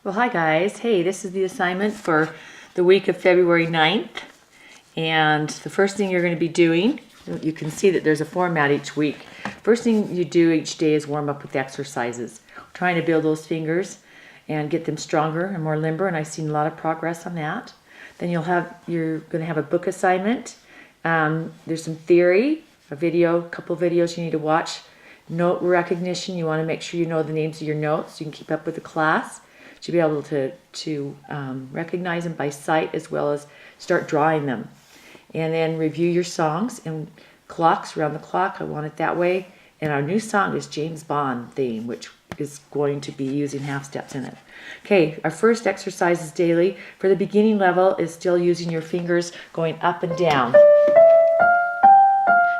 Well, hi guys. Hey, this is the assignment for the week of February 9th. And the first thing you're going to be doing, you can see that there's a format each week. First thing you do each day is warm up with exercises. Trying to build those fingers and get them stronger and more limber, and I've seen a lot of progress on that. Then you're going to have a book assignment. There's some theory, a couple of videos you need to watch. Note recognition, you want to make sure you know the names of your notes so you can keep up with the class. To be able to recognize them by sight as well as start drawing them. And then review your songs and clocks around the clock. I want it that way. And our new song is James Bond theme, which is going to be using half steps in it. Okay, our first exercise is daily. For the beginning level is still using your fingers going up and down.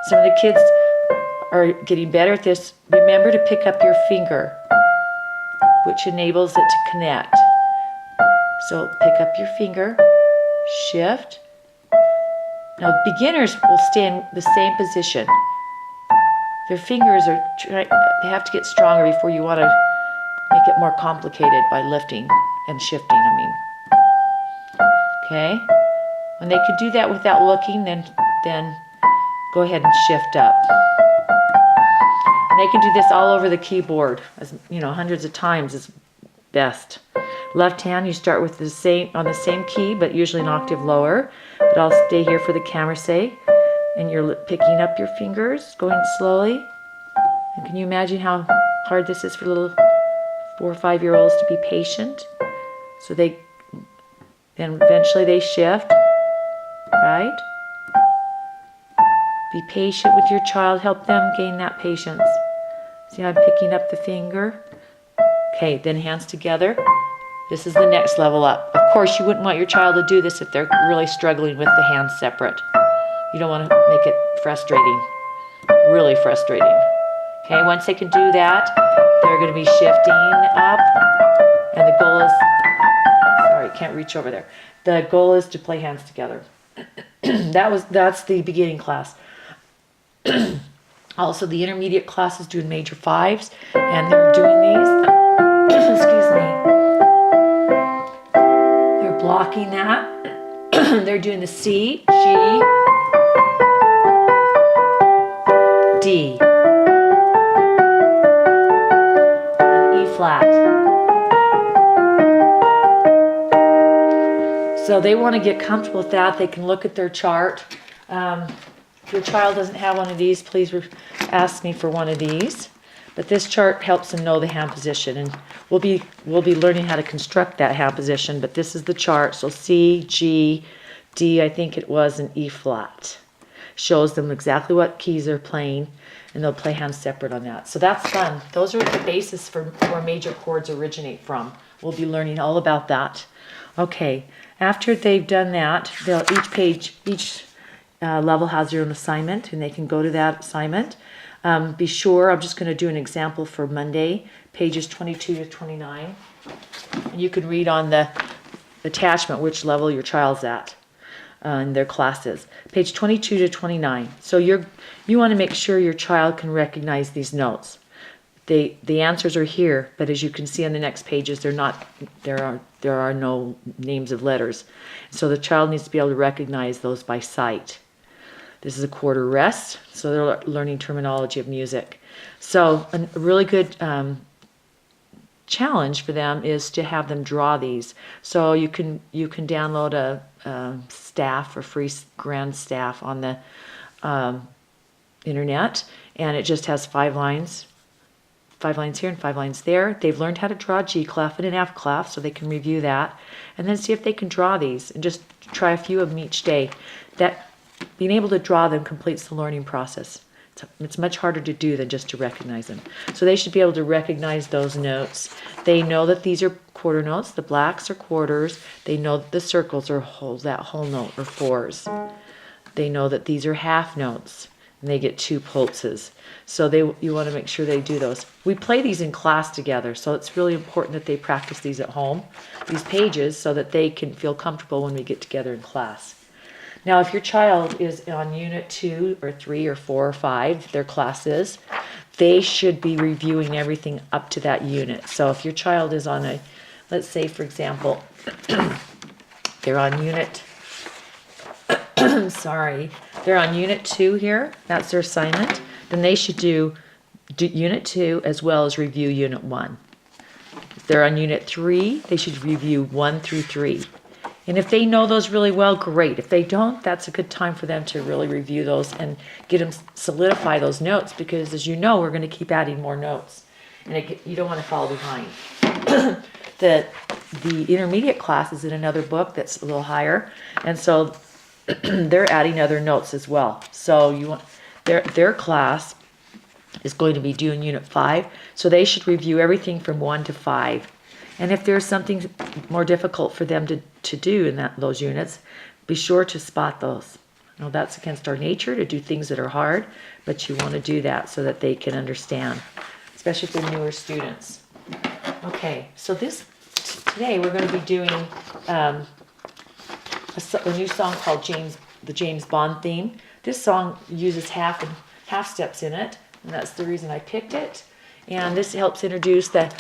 Some of the kids are getting better at this. Remember to pick up your finger, which enables it to connect. So pick up your finger, shift. Now beginners will stay in the same position. Their fingers they have to get stronger before you want to make it more complicated by lifting and shifting, Okay? When they can do that without looking, then go ahead and shift up. And they can do this all over the keyboard, hundreds of times is best. Left hand, you start with on the same key, but usually an octave lower. But I'll stay here for the camera's sake. And you're picking up your fingers, going slowly. And can you imagine how hard this is for little 4 or 5-year-olds to be patient? So then eventually they shift, right? Be patient with your child. Help them gain that patience. See how I'm picking up the finger? Okay, then hands together. This is the next level up. Of course, you wouldn't want your child to do this if they're really struggling with the hands separate. You don't want to make it frustrating, really frustrating. Okay, once they can do that, they're going to be shifting up. And the goal is, sorry, can't reach over there. The goal is to play hands together. That's the beginning class. Also, the intermediate class is doing major 5s, and they're doing these. Excuse me. They're blocking that. They're doing the C, G, D, and E flat. So they want to get comfortable with that. They can look at their chart. If your child doesn't have one of these, please ask me for one of these. But this chart helps them know the hand position, and we'll be learning how to construct that hand position. But this is the chart. So C, G, D, I think it was, and E flat. Shows them exactly what keys they're playing, and they'll play hands separate on that. So that's fun. Those are the basis for where major chords originate from. We'll be learning all about that. Okay, after they've done that, each level has their own assignment, and they can go to that assignment. Be sure, I'm just going to do an example for Monday, pages 22 to 29. And you can read on the attachment which level your child's at in their classes. Page 22 to 29. So you want to make sure your child can recognize these notes. The answers are here, but as you can see on the next pages, there are no names of letters. So the child needs to be able to recognize those by sight. This is a quarter rest, so they're learning terminology of music. So a really good challenge for them is to have them draw these. So you can download a staff, a free grand staff on the internet, and it just has 5 lines. 5 lines here and 5 lines there. They've learned how to draw G clef and an F clef, so they can review that. And then see if they can draw these, and just try a few of them each day. Being able to draw them completes the learning process. It's much harder to do than just to recognize them. So they should be able to recognize those notes. They know that these are quarter notes. The blacks are quarters. They know that the circles are that whole note, or 4s. They know that these are half notes, and they get 2 pulses. So you want to make sure they do those. We play these in class together, so it's really important that they practice these at home, these pages, so that they can feel comfortable when we get together in class. Now, if your child is on Unit 2 or 3 or 4 or 5, their classes, they should be reviewing everything up to that unit. So if your child is on a let's say, for example, they're on unit, sorry, they're on unit 2 here. That's their assignment. Then they should do unit 2 as well as review unit 1. If they're on unit 3, they should review 1 through 3. And if they know those really well, great. If they don't, that's a good time for them to really review those and get them solidify those notes, because as you know, we're going to keep adding more notes, and you don't want to fall behind. The intermediate class is in another book that's a little higher, and so they're adding other notes as well. So you want their class is going to be doing unit 5, so they should review everything from 1 to 5. And if there's something more difficult for them to do in those units, be sure to spot those. Now, that's against our nature to do things that are hard, but you want to do that so that they can understand, especially if they're newer students. Okay, so today we're going to be doing a new song called the James Bond theme. This song uses half steps in it, and that's the reason I picked it. And this helps introduce the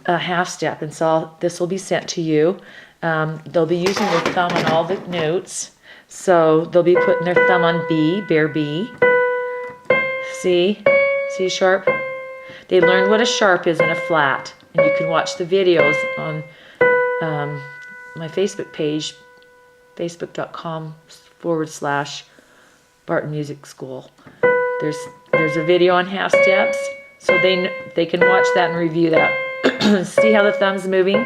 half step, and so this will be sent to you. They'll be using their thumb on all the notes, so they'll be putting their thumb on B, bare B, C sharp. They learned what a sharp is and a flat, and you can watch the videos on my Facebook page, facebook.com/Barton Music School. There's a video on half steps, so they can watch that and review that. See how the thumb's moving?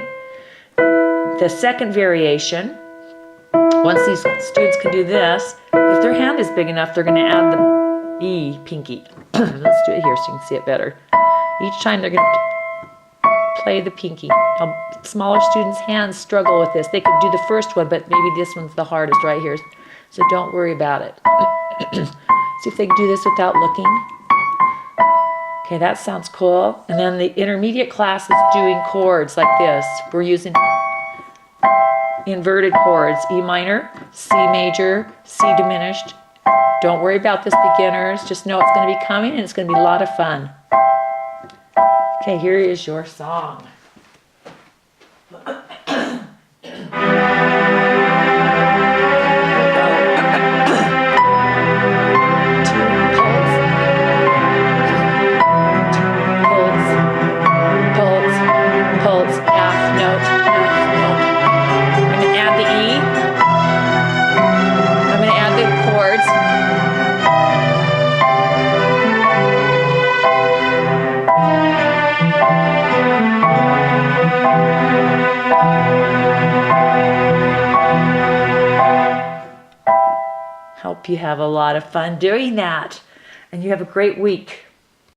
The second variation, once these students can do this, if their hand is big enough, they're going to add the E pinky. Let's do it here so you can see it better. Each time they're going to play the pinky. Now, smaller students' hands struggle with this. They could do the first one, but maybe this one's the hardest right here. So don't worry about it. See if they can do this without looking. Okay, that sounds cool. And then the intermediate class is doing chords like this. We're using inverted chords: E minor, C major, C diminished. Don't worry about this, beginners. Just know it's going to be coming, and it's going to be a lot of fun. Okay, here is your song. Hope you have a lot of fun doing that, and you have a great week.